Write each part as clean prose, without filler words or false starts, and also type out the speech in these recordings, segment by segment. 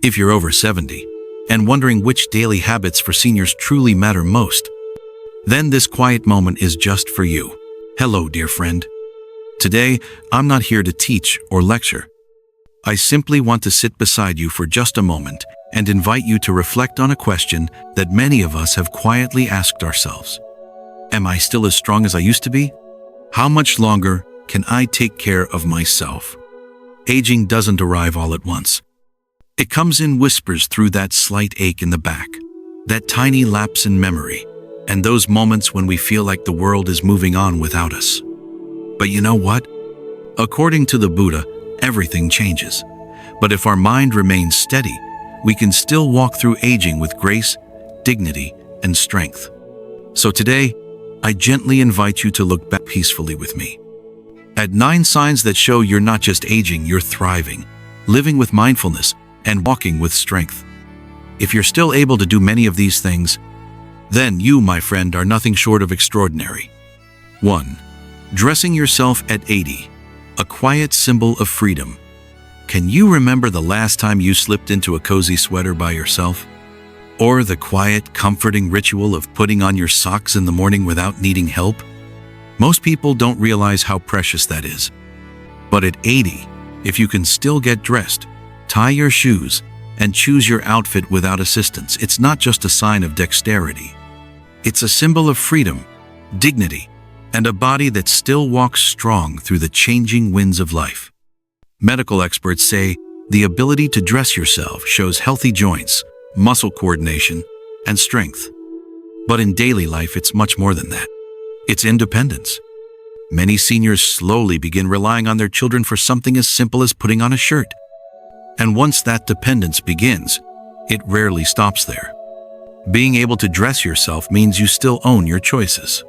If you're over 70 and wondering which daily habits for seniors truly matter most, then this quiet moment is just for you. Hello, dear friend. Today, I'm not here to teach or lecture. I simply want to sit beside you for just a moment and invite you to reflect on a question that many of us have quietly asked ourselves. Am I still as strong as I used to be? How much longer can I take care of myself? Aging doesn't arrive all at once. It comes in whispers through that slight ache in the back, that tiny lapse in memory, and those moments when we feel like the world is moving on without us. But you know what? According to the Buddha, everything changes. But if our mind remains steady, we can still walk through aging with grace, dignity, and strength. So today, I gently invite you to look back peacefully with me at 9 signs that show you're not just aging, you're thriving, living with mindfulness, and walking with strength. If you're still able to do many of these things, then you, my friend, are nothing short of extraordinary. 1. Dressing yourself at 80, a quiet symbol of freedom. Can you remember the last time you slipped into a cozy sweater by yourself? Or the quiet, comforting ritual of putting on your socks in the morning without needing help? Most people don't realize how precious that is. But at 80, if you can still get dressed, tie your shoes, and choose your outfit without assistance, it's not just a sign of dexterity. It's a symbol of freedom, dignity, and a body that still walks strong through the changing winds of life. Medical experts say the ability to dress yourself shows healthy joints, muscle coordination, and strength. But in daily life, it's much more than that. It's independence. Many seniors slowly begin relying on their children for something as simple as putting on a shirt. And once that dependence begins, it rarely stops there. Being able to dress yourself means you still own your choices.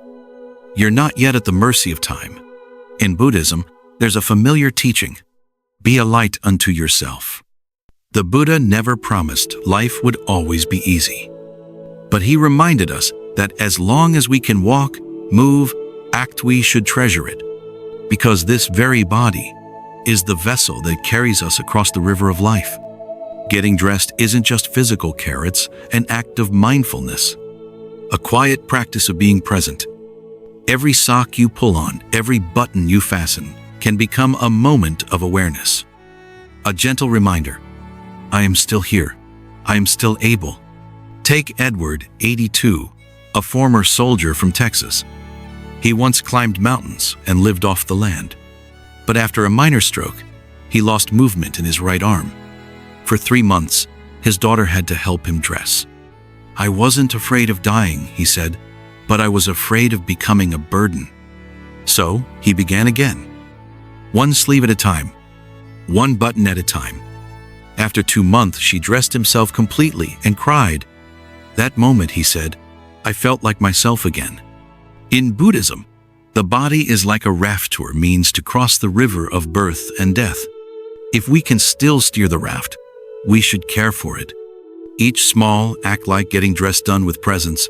You're not yet at the mercy of time. In Buddhism, there's a familiar teaching: be a light unto yourself. The Buddha never promised life would always be easy. But he reminded us that as long as we can walk, move, act, we should treasure it. Because this very body is the vessel that carries us across the river of life. Getting dressed isn't just physical care, it's an act of mindfulness, a quiet practice of being present. Every sock you pull on, every button you fasten, can become a moment of awareness. A gentle reminder: I am still here. I am still able. Take Edward, 82, a former soldier from Texas. He once climbed mountains and lived off the land. But after a minor stroke, he lost movement in his right arm. For 3 months, his daughter had to help him dress. I wasn't afraid of dying, he said, but I was afraid of becoming a burden. So he began again. 1 sleeve at a time, 1 button at a time. After 2 months, she dressed himself completely and cried. That moment, he said, I felt like myself again. In Buddhism, the body is like a rafter means to cross the river of birth and death. If we can still steer the raft, we should care for it. Each small act, like getting dressed done with presence,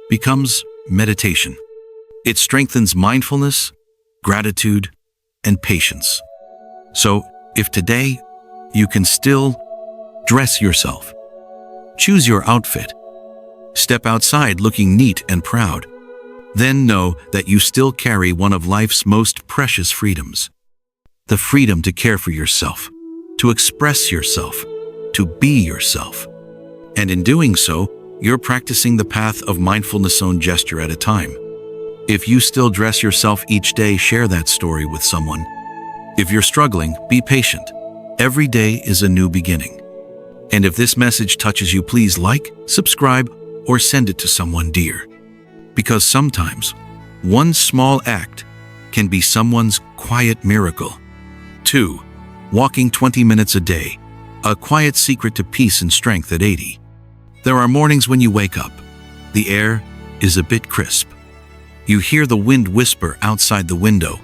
becomes meditation. It strengthens mindfulness, gratitude, and patience. So, if today you can still dress yourself, choose your outfit, step outside looking neat and proud, then know that you still carry one of life's most precious freedoms. The freedom to care for yourself, to express yourself, to be yourself. And in doing so, you're practicing the path of mindfulness, one gesture at a time. If you still dress yourself each day, share that story with someone. If you're struggling, be patient. Every day is a new beginning. And if this message touches you, please like, subscribe, or send it to someone dear. Because sometimes, one small act can be someone's quiet miracle. 2. Walking 20 minutes a day, a quiet secret to peace and strength at 80. There are mornings when you wake up. The air is a bit crisp. You hear the wind whisper outside the window,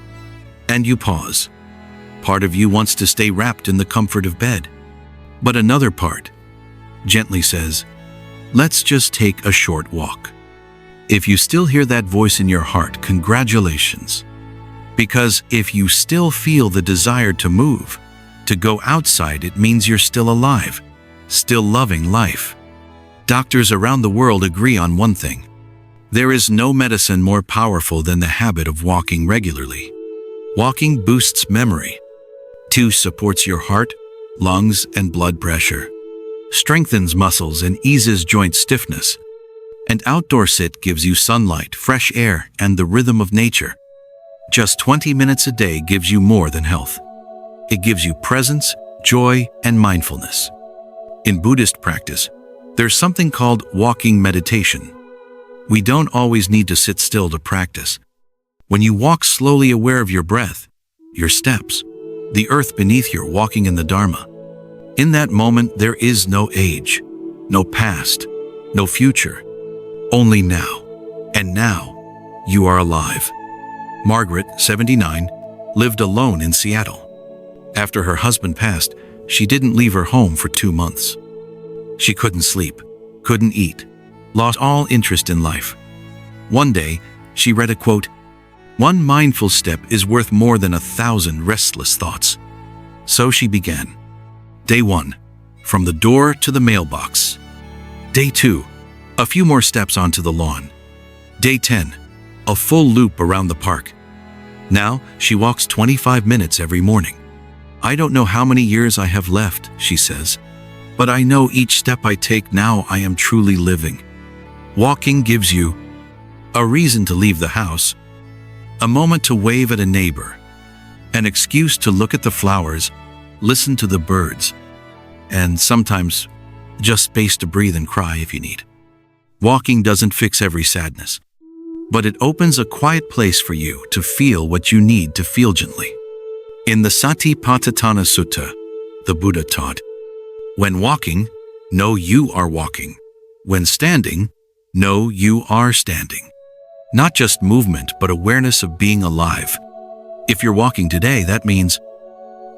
and you pause. Part of you wants to stay wrapped in the comfort of bed, but another part gently says, let's just take a short walk. If you still hear that voice in your heart, congratulations. Because if you still feel the desire to move, to go outside, it means you're still alive, still loving life. Doctors around the world agree on one thing. There is no medicine more powerful than the habit of walking regularly. Walking boosts memory. 2. Supports your heart, lungs, and blood pressure. Strengthens muscles and eases joint stiffness. And outdoor sit gives you sunlight, fresh air, and the rhythm of nature. Just 20 minutes a day gives you more than health. It gives you presence, joy, and mindfulness. In Buddhist practice, there's something called walking meditation. We don't always need to sit still to practice. When you walk slowly, aware of your breath, your steps, the earth beneath you, walking in the Dharma, in that moment there is no age, no past, no future, only now. And now, you are alive. Margaret, 79, lived alone in Seattle. After her husband passed, she didn't leave her home for 2 months. She couldn't sleep, couldn't eat, lost all interest in life. One day, she read a quote, "One mindful step is worth more than 1,000 restless thoughts." So she began. Day 1, from the door to the mailbox. Day 2, a few more steps onto the lawn. Day 10, a full loop around the park. Now, she walks 25 minutes every morning. "I don't know how many years I have left," she says, "but I know each step I take now I am truly living." Walking gives you a reason to leave the house, a moment to wave at a neighbor, an excuse to look at the flowers, listen to the birds, and sometimes just space to breathe and cry if you need. Walking doesn't fix every sadness, but it opens a quiet place for you to feel what you need to feel gently. In the Satipatthana Sutta, the Buddha taught, "When walking, know you are walking. When standing, know you are standing." Not just movement, but awareness of being alive. If you're walking today, that means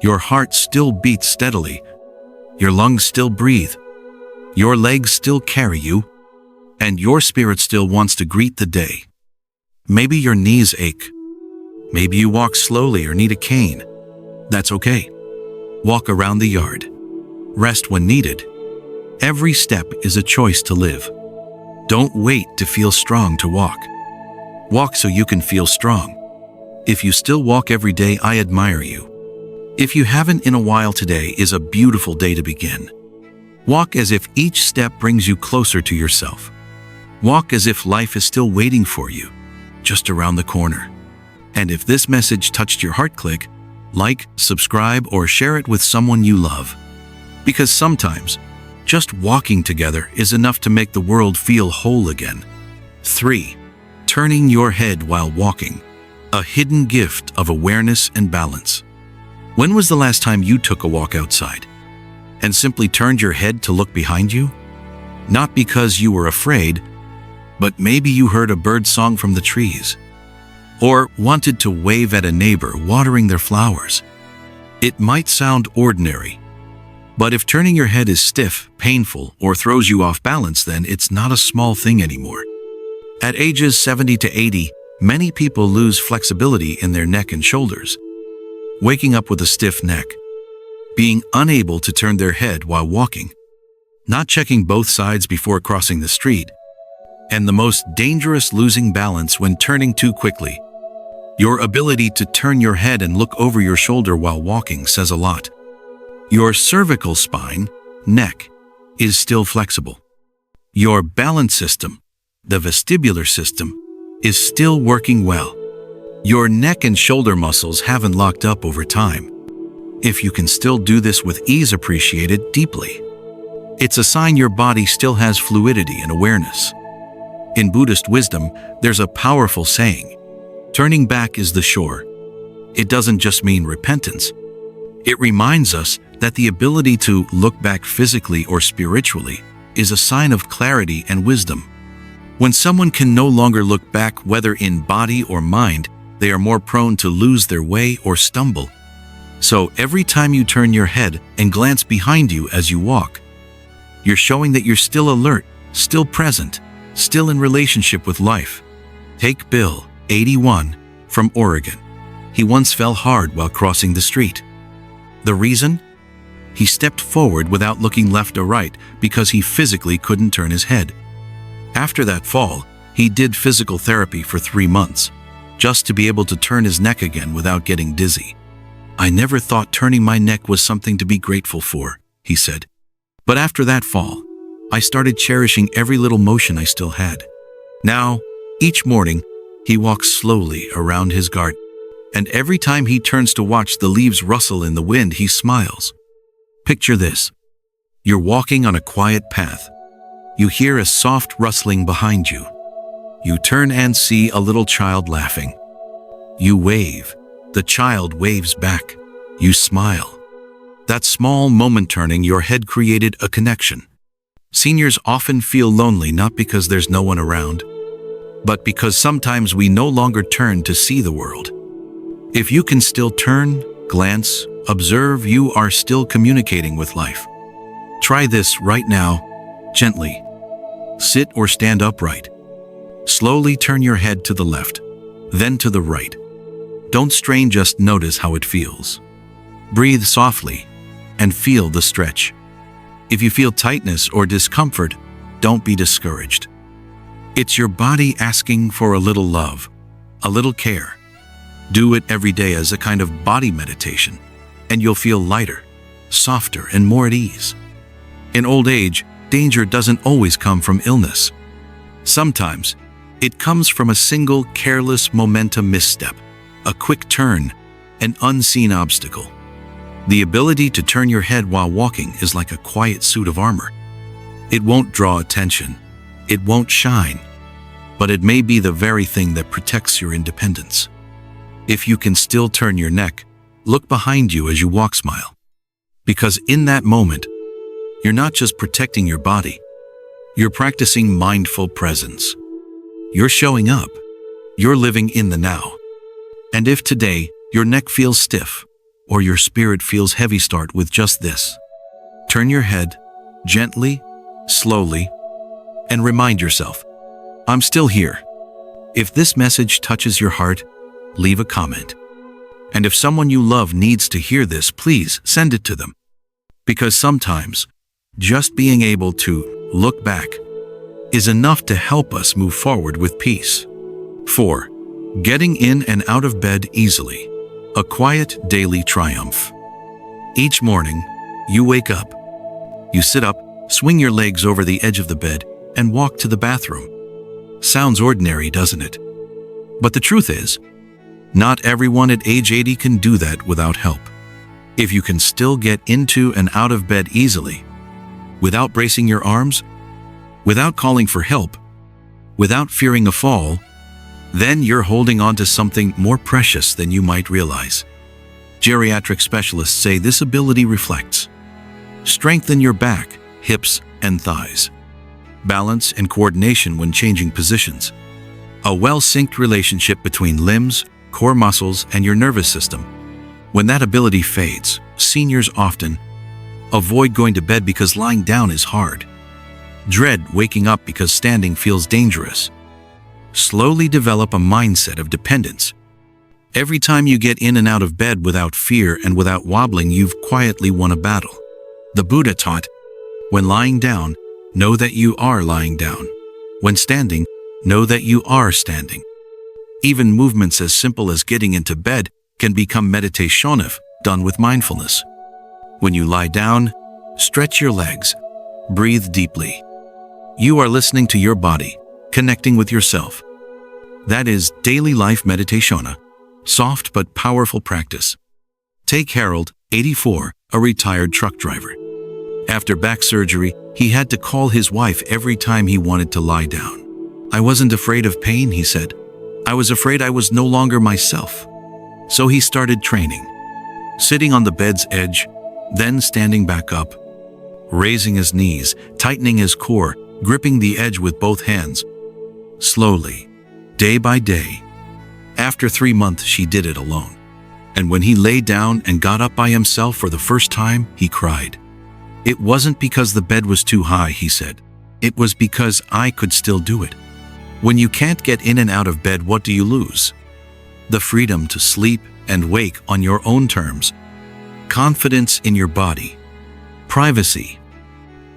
your heart still beats steadily, your lungs still breathe, your legs still carry you, and your spirit still wants to greet the day. Maybe your knees ache. Maybe you walk slowly or need a cane. That's okay. Walk around the yard. Rest when needed. Every step is a choice to live. Don't wait to feel strong to walk. Walk so you can feel strong. If you still walk every day, I admire you. If you haven't in a while, today is a beautiful day to begin. Walk as if each step brings you closer to yourself. Walk as if life is still waiting for you, just around the corner. And if this message touched your heart, click like, subscribe, or share it with someone you love. Because sometimes, just walking together is enough to make the world feel whole again. 3. Turning your head while walking. A hidden gift of awareness and balance. When was the last time you took a walk outside and simply turned your head to look behind you? Not because you were afraid, but maybe you heard a bird song from the trees, or wanted to wave at a neighbor watering their flowers. It might sound ordinary, but if turning your head is stiff, painful, or throws you off balance, then it's not a small thing anymore. At ages 70 to 80, many people lose flexibility in their neck and shoulders, waking up with a stiff neck, being unable to turn their head while walking, not checking both sides before crossing the street, and the most dangerous, losing balance when turning too quickly. Your ability to turn your head and look over your shoulder while walking says a lot. Your cervical spine, neck, is still flexible. Your balance system, the vestibular system, is still working well. Your neck and shoulder muscles haven't locked up over time. If you can still do this with ease, appreciate it deeply. It's a sign your body still has fluidity and awareness. In Buddhist wisdom, there's a powerful saying, "Turning back is the shore." It doesn't just mean repentance. It reminds us that the ability to look back physically or spiritually is a sign of clarity and wisdom. When someone can no longer look back, whether in body or mind, they are more prone to lose their way or stumble. So every time you turn your head and glance behind you as you walk, you're showing that you're still alert, still present, still in relationship with life. Take Bill, 81, from Oregon. He once fell hard while crossing the street. The reason? He stepped forward without looking left or right because he physically couldn't turn his head. After that fall, he did physical therapy for 3 months, just to be able to turn his neck again without getting dizzy. "I never thought turning my neck was something to be grateful for," he said. "But after that fall, I started cherishing every little motion I still had. Now, each morning, he walks slowly around his garden, and every time he turns to watch the leaves rustle in the wind, he smiles. Picture this. You're walking on a quiet path. You hear a soft rustling behind you. You turn and see a little child laughing. You wave. The child waves back. You smile. That small moment turning your head created a connection. Seniors often feel lonely not because there's no one around, but because sometimes we no longer turn to see the world. If you can still turn, glance, observe, you are still communicating with life. Try this right now, gently. Sit or stand upright. Slowly turn your head to the left, then to the right. Don't strain, just notice how it feels. Breathe softly and feel the stretch. If you feel tightness or discomfort, don't be discouraged. It's your body asking for a little love, a little care. Do it every day as a kind of body meditation, and you'll feel lighter, softer, and more at ease. In old age, danger doesn't always come from illness. Sometimes, it comes from a single careless momentum misstep, a quick turn, an unseen obstacle. The ability to turn your head while walking is like a quiet suit of armor. It won't draw attention, it won't shine, but it may be the very thing that protects your independence. If you can still turn your neck, look behind you as you walk, smile. Because in that moment, you're not just protecting your body, you're practicing mindful presence. You're showing up. You're living in the now. And if today your neck feels stiff or your spirit feels heavy, start with just this. Turn your head gently, slowly, and remind yourself, I'm still here. If this message touches your heart, leave a comment. And if someone you love needs to hear this, please send it to them. Because sometimes, just being able to look back is enough to help us move forward with peace. 4. Getting in and out of bed easily. A quiet daily triumph. Each morning, you wake up. You sit up, swing your legs over the edge of the bed, and walk to the bathroom. Sounds ordinary, doesn't it? But the truth is, not everyone at age 80 can do that without help. If you can still get into and out of bed easily, without bracing your arms, without calling for help, without fearing a fall, then you're holding on to something more precious than you might realize. Geriatric specialists say this ability reflects strength in your back, hips, and thighs, balance and coordination when changing positions, a well-synced relationship between limbs, core muscles, and your nervous system. When that ability fades, seniors often avoid going to bed because lying down is hard, dread waking up because standing feels dangerous, slowly develop a mindset of dependence. Every time you get in and out of bed without fear and without wobbling, you've quietly won a battle. The Buddha taught, when lying down, know that you are lying down. When standing, know that you are standing. Even movements as simple as getting into bed can become meditation if done with mindfulness. When you lie down, stretch your legs, breathe deeply. You are listening to your body, connecting with yourself. That is daily life meditation, soft but powerful practice. Take Harold, 84, a retired truck driver. After back surgery, he had to call his wife every time he wanted to lie down. I wasn't afraid of pain, he said. I was afraid I was no longer myself. So he started training, sitting on the bed's edge, then standing back up, raising his knees, tightening his core, gripping the edge with both hands. Slowly, day by day. After 3 months, she did it alone. And when he lay down and got up by himself for the first time, he cried. It wasn't because the bed was too high, he said. It was because I could still do it. When you can't get in and out of bed, what do you lose? The freedom to sleep and wake on your own terms, confidence in your body, privacy,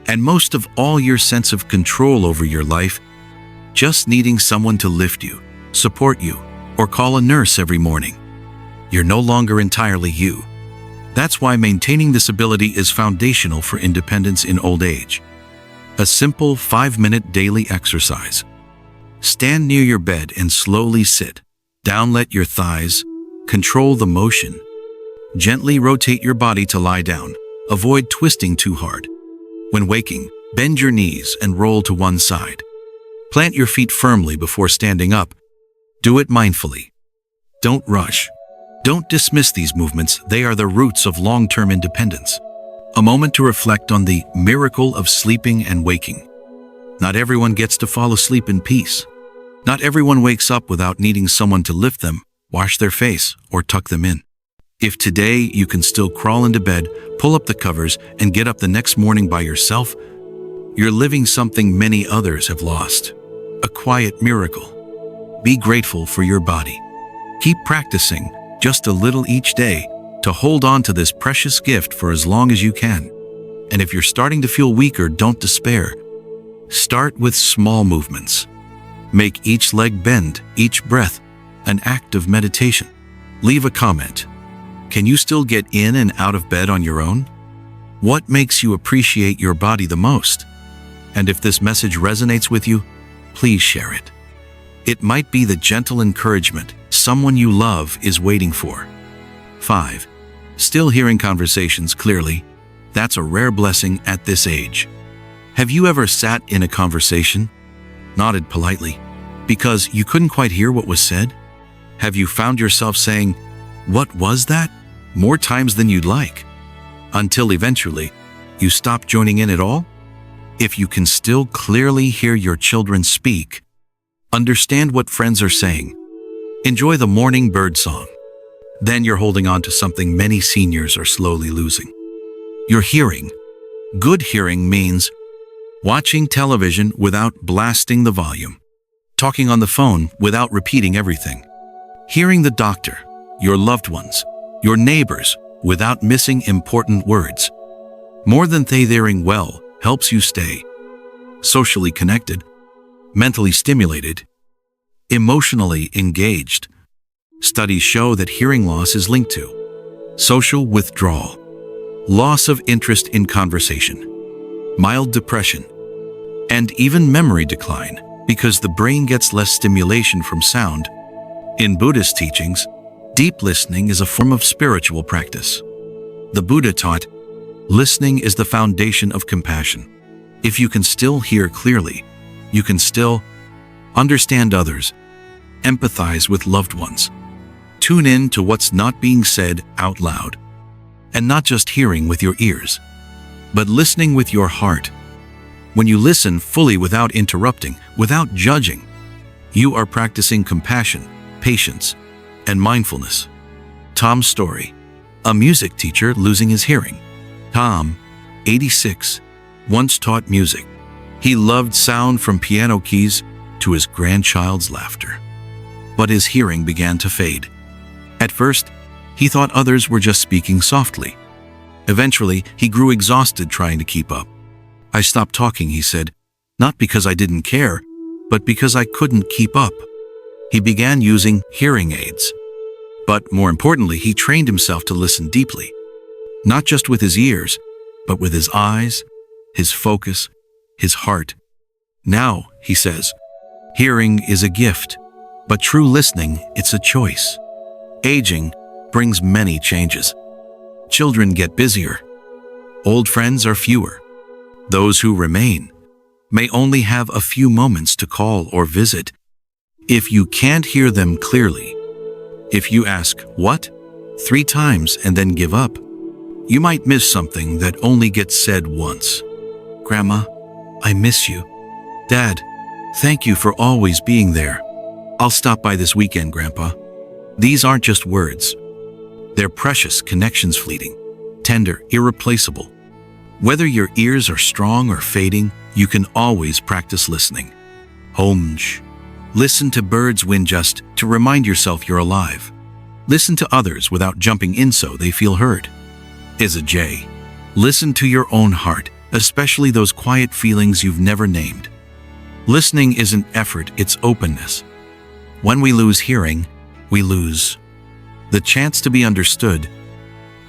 and most of all, your sense of control over your life, just needing someone to lift you, support you, or call a nurse every morning. You're no longer entirely you. That's why maintaining this ability is foundational for independence in old age. A simple 5-minute daily exercise. Stand near your bed and slowly sit down. Let your thighs control the motion. Gently rotate your body to lie down. Avoid twisting too hard. When waking, bend your knees and roll to one side. Plant your feet firmly before standing up. Do it mindfully. Don't rush. Don't dismiss these movements. They are the roots of long-term independence. A moment to reflect on the miracle of sleeping and waking. Not everyone gets to fall asleep in peace. Not everyone wakes up without needing someone to lift them, wash their face, or tuck them in. If today you can still crawl into bed, pull up the covers, and get up the next morning by yourself, you're living something many others have lost. A quiet miracle. Be grateful for your body. Keep practicing just a little each day to hold on to this precious gift for as long as you can. And if you're starting to feel weaker, don't despair. Start with small movements. Make each leg bend, each breath, an act of meditation. Leave a comment. Can you still get in and out of bed on your own? What makes you appreciate your body the most? And if this message resonates with you, please share it. It might be the gentle encouragement someone you love is waiting for. 5. Still hearing conversations clearly. That's a rare blessing at this age. Have you ever sat in a conversation, nodded politely, because you couldn't quite hear what was said? Have you found yourself saying, "What was that?" more times than you'd like, until eventually you stop joining in at all? If you can still clearly hear your children speak, understand what friends are saying, enjoy the morning bird song, then you're holding on to something many seniors are slowly losing. Your hearing. Good hearing means watching television without blasting the volume, talking on the phone without repeating everything, hearing the doctor, your loved ones, your neighbors without missing important words. More than hearing well helps you stay socially connected, mentally stimulated, emotionally engaged. Studies show that hearing loss is linked to social withdrawal, loss of interest in conversation, mild depression, and even memory decline because the brain gets less stimulation from sound. In Buddhist teachings, deep listening is a form of spiritual practice. The Buddha taught, listening is the foundation of compassion. If you can still hear clearly, you can still understand others, empathize with loved ones, tune in to what's not being said out loud, and not just hearing with your ears, but listening with your heart. When you listen fully without interrupting, without judging, you are practicing compassion, patience, and mindfulness. Tom's story. A music teacher losing his hearing. Tom, 86, once taught music. He loved sound from piano keys to his grandchild's laughter. But his hearing began to fade. At first, he thought others were just speaking softly. Eventually, he grew exhausted trying to keep up. I stopped talking, he said, not because I didn't care, but because I couldn't keep up. He began using hearing aids. But more importantly, he trained himself to listen deeply, not just with his ears, but with his eyes, his focus, his heart. Now, he says, hearing is a gift, but true listening, it's a choice. Aging brings many changes. Children get busier. Old friends are fewer. Those who remain may only have a few moments to call or visit. If you can't hear them clearly, if you ask, "What?" 3 times and then give up, you might miss something that only gets said once. Grandma, I miss you. Dad, thank you for always being there. I'll stop by this weekend, Grandpa. These aren't just words. They're precious connections, fleeting, tender, irreplaceable. Whether your ears are strong or fading, you can always practice listening. Homj. Listen to birds whin just to remind yourself you're alive. Listen to others without jumping in so they feel heard. Is a J. Listen to your own heart, especially those quiet feelings you've never named. Listening isn't effort, it's openness. When we lose hearing, we lose the chance to be understood,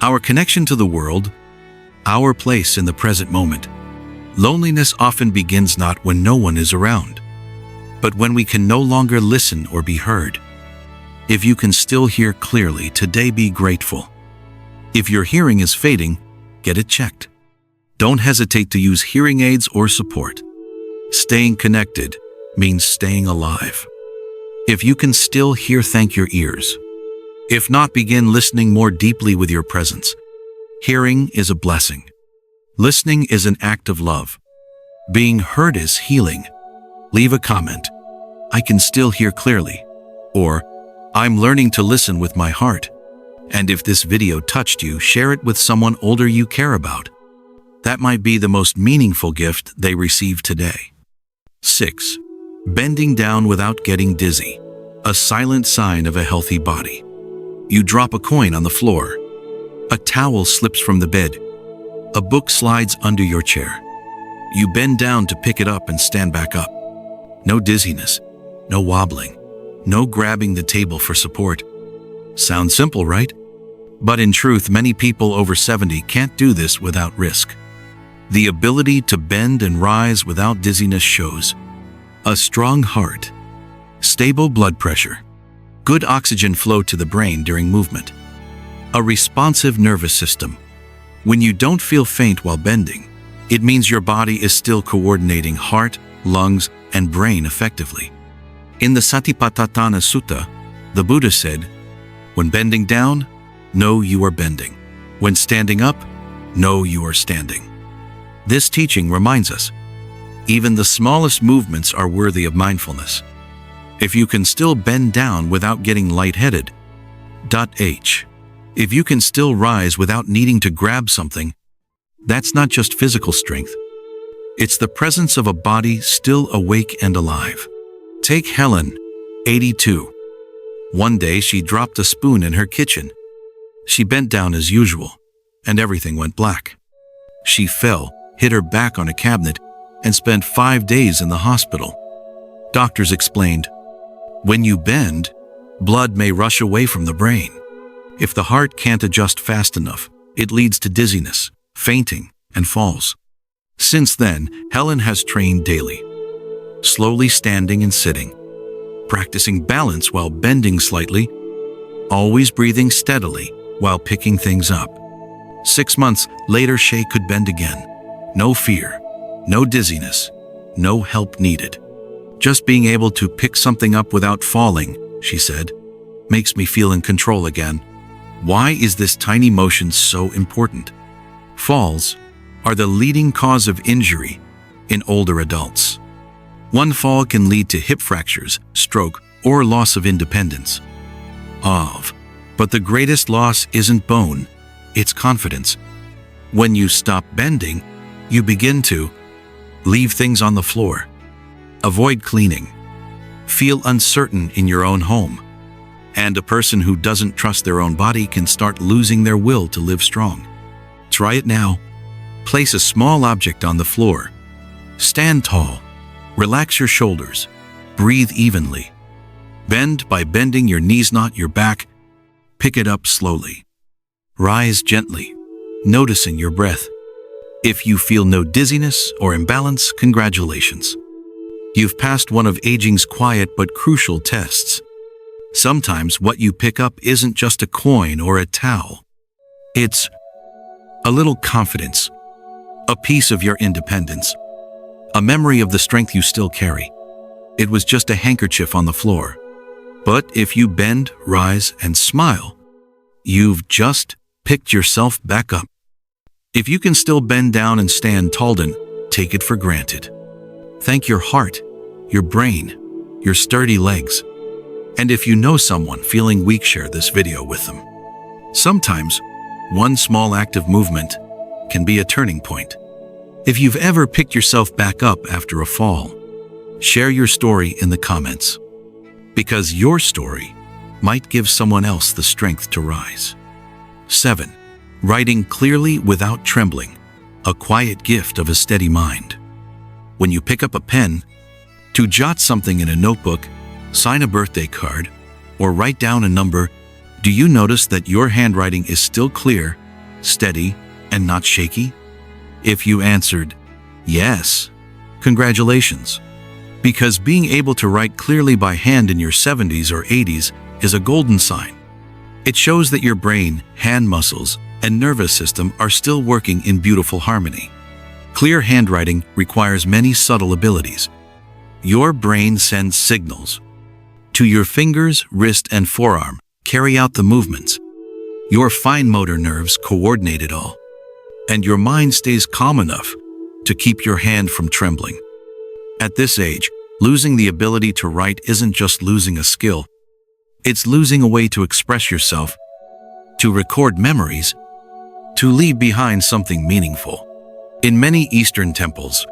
our connection to the world, our place in the present moment. Loneliness often begins not when no one is around, but when we can no longer listen or be heard. If you can still hear clearly, today be grateful. If your hearing is fading, get it checked. Don't hesitate to use hearing aids or support. Staying connected means staying alive. If you can still hear, thank your ears. If not, begin listening more deeply with your presence. Hearing is a blessing. Listening is an act of love. Being heard is healing. Leave a comment. I can still hear clearly. Or, I'm learning to listen with my heart. And if this video touched you, share it with someone older you care about. That might be the most meaningful gift they receive today. 6. Bending down without getting dizzy. A silent sign of a healthy body. You drop a coin on the floor. A towel slips from the bed. A book slides under your chair. You bend down to pick it up and stand back up. No dizziness, no wobbling, no grabbing the table for support. Sounds simple, right? But in truth, many people over 70 can't do this without risk. The ability to bend and rise without dizziness shows a strong heart, stable blood pressure, good oxygen flow to the brain during movement, a responsive nervous system. When you don't feel faint while bending, it means your body is still coordinating heart, lungs, and brain effectively. In the Satipatthana Sutta, the Buddha said, when bending down, know you are bending. When standing up, know you are standing. This teaching reminds us, even the smallest movements are worthy of mindfulness. If you can still bend down without getting lightheaded, if you can still rise without needing to grab something, that's not just physical strength. It's the presence of a body still awake and alive. Take Helen, 82. One day she dropped a spoon in her kitchen. She bent down as usual, and everything went black. She fell, hit her back on a cabinet, and spent 5 days in the hospital. Doctors explained, when you bend, blood may rush away from the brain. If the heart can't adjust fast enough, it leads to dizziness, fainting, and falls. Since then, Helen has trained daily, slowly standing and sitting, practicing balance while bending slightly, always breathing steadily while picking things up. 6 months later, she could bend again. No fear, no dizziness, no help needed. Just being able to pick something up without falling, she said, makes me feel in control again. Why is this tiny motion so important? Falls are the leading cause of injury in older adults. One fall can lead to hip fractures, stroke, or loss of independence. But the greatest loss isn't bone, it's confidence. When you stop bending, you begin to leave things on the floor, avoid cleaning, feel uncertain in your own home. And a person who doesn't trust their own body can start losing their will to live strong. Try it now. Place a small object on the floor. Stand tall. Relax your shoulders. Breathe evenly. Bend by bending your knees, not your back. Pick it up slowly. Rise gently, noticing your breath. If you feel no dizziness or imbalance, congratulations. You've passed one of aging's quiet but crucial tests. Sometimes what you pick up isn't just a coin or a towel. It's a little confidence, a piece of your independence, a memory of the strength you still carry. It was just a handkerchief on the floor. But if you bend, rise, and smile, you've just picked yourself back up. If you can still bend down and stand tall, then take it for granted. Thank your heart, your brain, your sturdy legs. And if you know someone feeling weak, share this video with them. Sometimes, one small act of movement can be a turning point. If you've ever picked yourself back up after a fall, share your story in the comments, because your story might give someone else the strength to rise. 7. Writing clearly without trembling, a quiet gift of a steady mind. When you pick up a pen to jot something in a notebook, sign a birthday card, or write down a number, do you notice that your handwriting is still clear, steady, and not shaky? If you answered yes, congratulations. Because being able to write clearly by hand in your 70s or 80s is a golden sign. It shows that your brain, hand muscles, and nervous system are still working in beautiful harmony. Clear handwriting requires many subtle abilities. Your brain sends signals to your fingers, wrist, and forearm, carry out the movements. Your fine motor nerves coordinate it all. And your mind stays calm enough to keep your hand from trembling. At this age, losing the ability to write isn't just losing a skill. It's losing a way to express yourself, to record memories, to leave behind something meaningful. In many Eastern temples,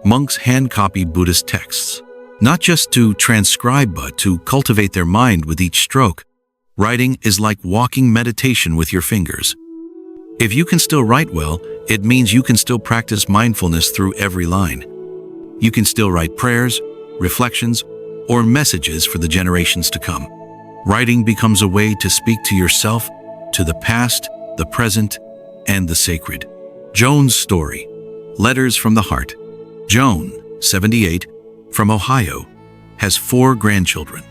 monks hand-copy Buddhist texts, not just to transcribe but to cultivate their mind with each stroke. Writing is like walking meditation with your fingers. If you can still write well, it means you can still practice mindfulness through every line. You can still write prayers, reflections, or messages for the generations to come. Writing becomes a way to speak to yourself, to the past, the present, and the sacred. Joan's story. Letters from the Heart. Joan, 78, from Ohio, has 4 grandchildren.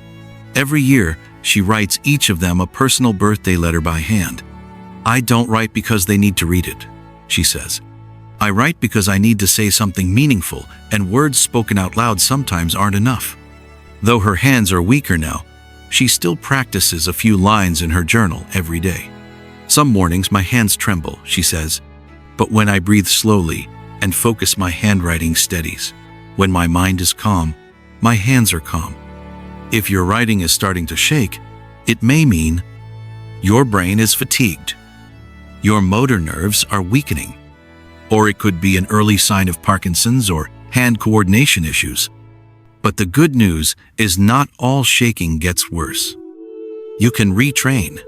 Every year, she writes each of them a personal birthday letter by hand. I don't write because they need to read it, she says. I write because I need to say something meaningful, and words spoken out loud sometimes aren't enough. Though her hands are weaker now, she still practices a few lines in her journal every day. Some mornings my hands tremble, she says, but when I breathe slowly and focus, my handwriting steadies. When my mind is calm, my hands are calm. If your writing is starting to shake, it may mean your brain is fatigued. Your motor nerves are weakening. Or it could be an early sign of Parkinson's or hand coordination issues. But the good news is not all shaking gets worse. You can retrain.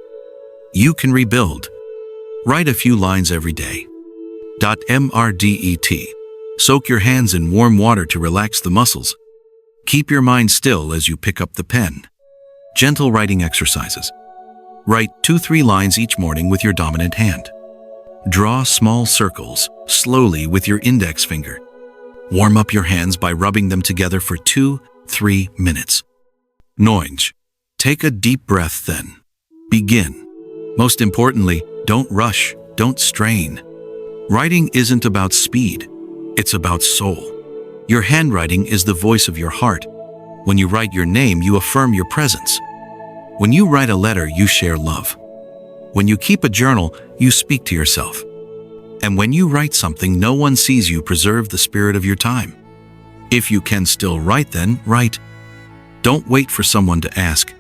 You can rebuild. Write a few lines every day. MRDET. Soak your hands in warm water to relax the muscles. Keep your mind still as you pick up the pen. Gentle writing exercises. Write 2-3 lines each morning with your dominant hand. Draw small circles slowly with your index finger. Warm up your hands by rubbing them together for 2-3 minutes. Noinge. Take a deep breath then. Begin. Most importantly, don't rush, don't strain. Writing isn't about speed, it's about soul. Your handwriting is the voice of your heart. When you write your name, you affirm your presence. When you write a letter, you share love. When you keep a journal, you speak to yourself. And when you write something no one sees, you preserve the spirit of your time. If you can still write, then write. Don't wait for someone to ask.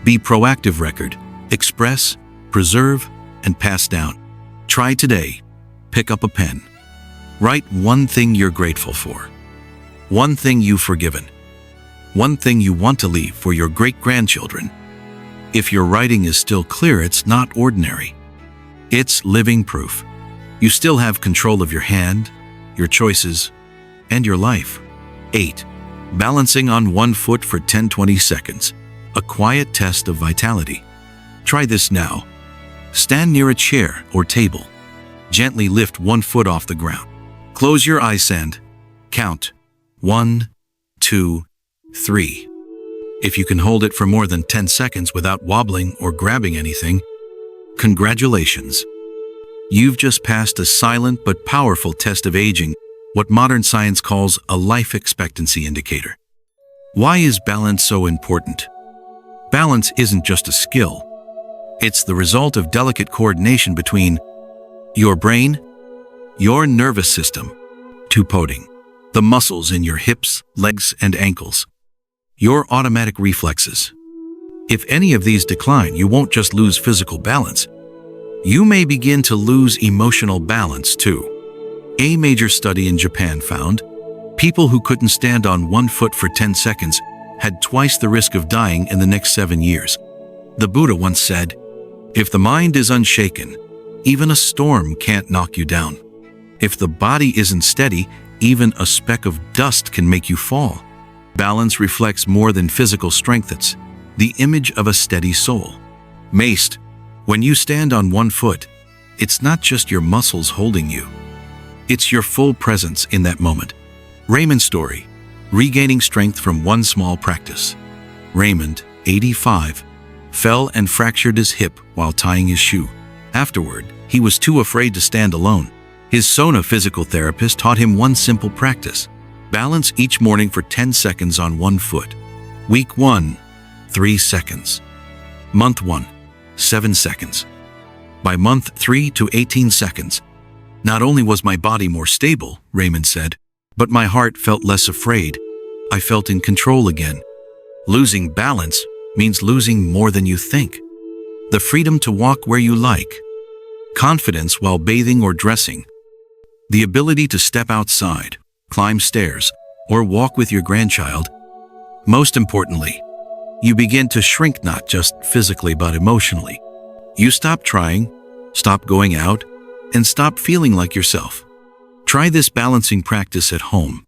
Be proactive. Record, express, preserve, and pass down. Try today. Pick up a pen. Write one thing you're grateful for. One thing you've forgiven. One thing you want to leave for your great-grandchildren. If your writing is still clear, it's not ordinary. It's living proof. You still have control of your hand, your choices, and your life. 8. Balancing on one foot for 10-20 seconds. A quiet test of vitality. Try this now. Stand near a chair or table. Gently lift one foot off the ground. Close your eyes and count. 1, 2, 3. If you can hold it for more than 10 seconds without wobbling or grabbing anything, congratulations. You've just passed a silent but powerful test of aging, what modern science calls a life expectancy indicator. Why is balance so important? Balance isn't just a skill. It's the result of delicate coordination between your brain, your nervous system, poding, the muscles in your hips, legs, and ankles, your automatic reflexes. If any of these decline, you won't just lose physical balance. You may begin to lose emotional balance too. A major study in Japan found people who couldn't stand on one foot for 10 seconds had twice the risk of dying in the next 7 years. The Buddha once said, "If the mind is unshaken, Even a storm can't knock you down. If the body isn't steady, even a speck of dust can make you fall. Balance reflects more than physical strength. It's the image of a steady soul. Maced, when you stand on one foot, it's not just your muscles holding you. It's your full presence in that moment. Raymond's story, regaining strength from one small practice. Raymond, 85, fell and fractured his hip while tying his shoe. Afterward, he was too afraid to stand alone. His Sona physical therapist taught him one simple practice: balance each morning for 10 seconds on one foot. Week 1, 3 seconds. Month 1, 7 seconds. By month 3 to 18 seconds. Not only was my body more stable, Raymond said, but my heart felt less afraid. I felt in control again. Losing balance means losing more than you think. The freedom to walk where you like. Confidence while bathing or dressing. The ability to step outside, climb stairs, or walk with your grandchild. Most importantly, you begin to shrink not just physically but emotionally. You stop trying, stop going out, and stop feeling like yourself. Try this balancing practice at home.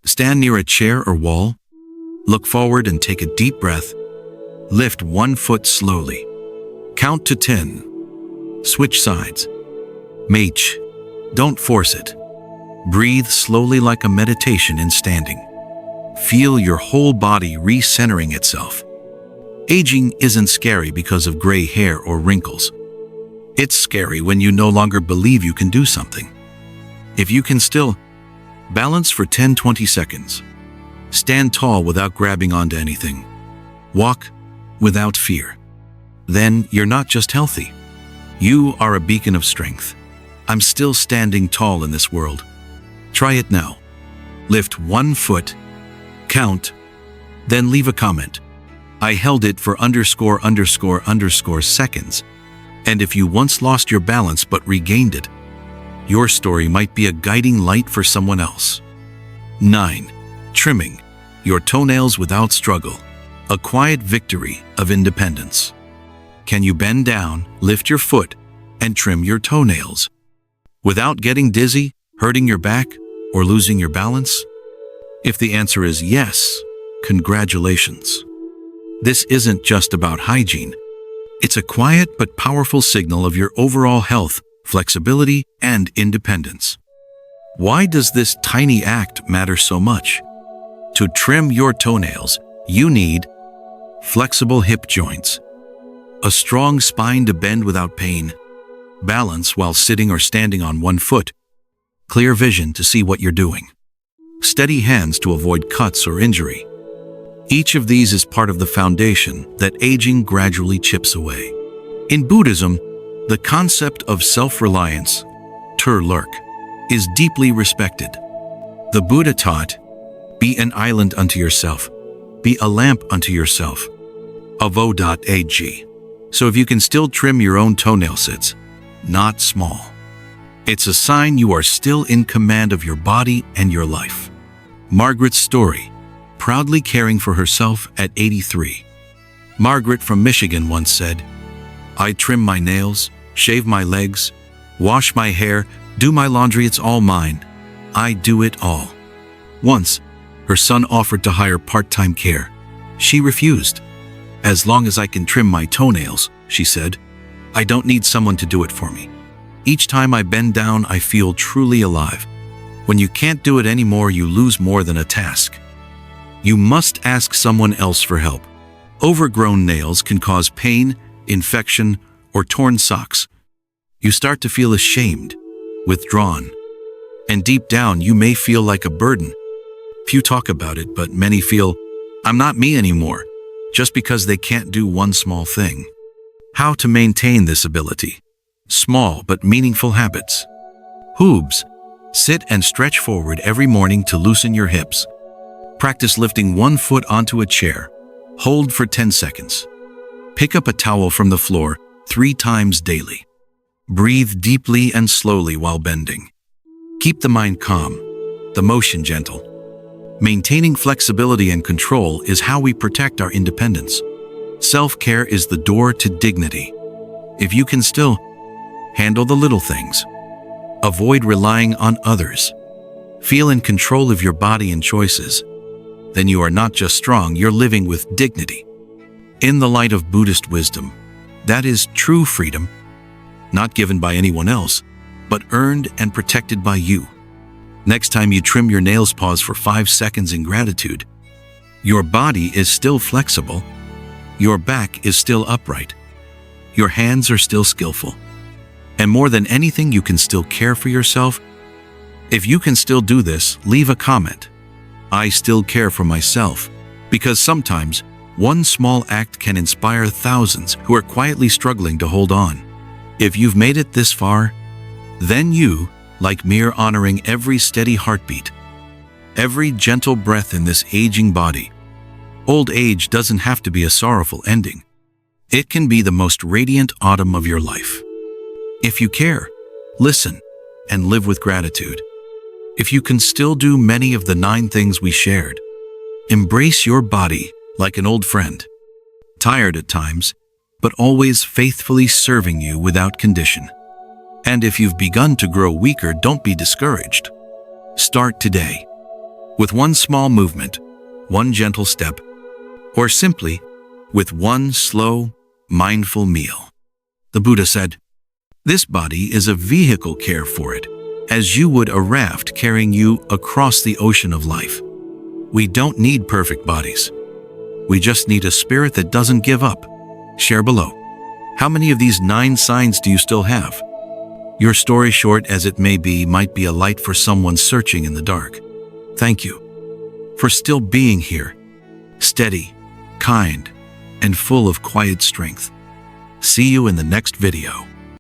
Stand near a chair or wall. Look forward and take a deep breath. Lift one foot slowly. Count to 10. Switch sides. Mage. Don't force it. Breathe slowly like a meditation in standing. Feel your whole body recentering itself. Aging isn't scary because of gray hair or wrinkles. It's scary when you no longer believe you can do something. If you can still balance for 10-20 seconds. Stand tall without grabbing onto anything. Walk without fear. Then you're not just healthy. You are a beacon of strength. I'm still standing tall in this world. Try it now. Lift one foot, count, then leave a comment. I held it for ___ seconds. And if you once lost your balance but regained it, your story might be a guiding light for someone else. 9. Trimming your toenails without struggle. A quiet victory of independence. Can you bend down, lift your foot, and trim your toenails without getting dizzy, hurting your back, or losing your balance? If the answer is yes, congratulations. This isn't just about hygiene. It's a quiet but powerful signal of your overall health, flexibility, and independence. Why does this tiny act matter so much? To trim your toenails, you need flexible hip joints, a strong spine to bend without pain, balance while sitting or standing on one foot, clear vision to see what you're doing, steady hands to avoid cuts or injury. Each of these is part of the foundation that aging gradually chips away. In Buddhism, the concept of self-reliance, lurk, is deeply respected. The Buddha taught, be an island unto yourself, be a lamp unto yourself. Avo.ag. So if you can still trim your own toenails, it's not small. It's a sign you are still in command of your body and your life. Margaret's story, proudly caring for herself at 83. Margaret from Michigan once said, I trim my nails, shave my legs, wash my hair, do my laundry, it's all mine. I do it all. Once, her son offered to hire part-time care. She refused. As long as I can trim my toenails, she said, I don't need someone to do it for me. Each time I bend down, I feel truly alive. When you can't do it anymore, you lose more than a task. You must ask someone else for help. Overgrown nails can cause pain, infection, or torn socks. You start to feel ashamed, withdrawn, and deep down you may feel like a burden. Few talk about it, but many feel, I'm not me anymore, just because they can't do one small thing. How to maintain this ability? Small but meaningful habits. Hooves. Sit and stretch forward every morning to loosen your hips. Practice lifting one foot onto a chair. Hold for 10 seconds. Pick up a towel from the floor 3 times daily. Breathe deeply and slowly while bending. Keep the mind calm, the motion gentle. Maintaining flexibility and control is how we protect our independence. Self-care is the door to dignity. If you can still Handle the little things. Avoid relying on others. Feel in control of your body and choices. Then you are not just strong, you're living with dignity. In the light of Buddhist wisdom, that is true freedom, not given by anyone else, but earned and protected by you. Next time you trim your nails, pause for 5 seconds in gratitude. Your body is still flexible. Your back is still upright. Your hands are still skillful. And more than anything, you can still care for yourself. If you can still do this, leave a comment. I still care for myself. Because sometimes, one small act can inspire thousands who are quietly struggling to hold on. If you've made it this far, then you, like me, are honoring every steady heartbeat, every gentle breath in this aging body. Old age doesn't have to be a sorrowful ending. It can be the most radiant autumn of your life. If you care, listen, and live with gratitude. If you can still do many of the 9 things we shared, embrace your body like an old friend, tired at times, but always faithfully serving you without condition. And if you've begun to grow weaker, don't be discouraged. Start today, with one small movement, one gentle step, or simply with one slow, mindful meal. The Buddha said, "This body is a vehicle, care for it, as you would a raft carrying you across the ocean of life." We don't need perfect bodies. We just need a spirit that doesn't give up. Share below. How many of these 9 signs do you still have? Your story, short as it may be, might be a light for someone searching in the dark. Thank you for still being here, steady, kind, and full of quiet strength. See you in the next video.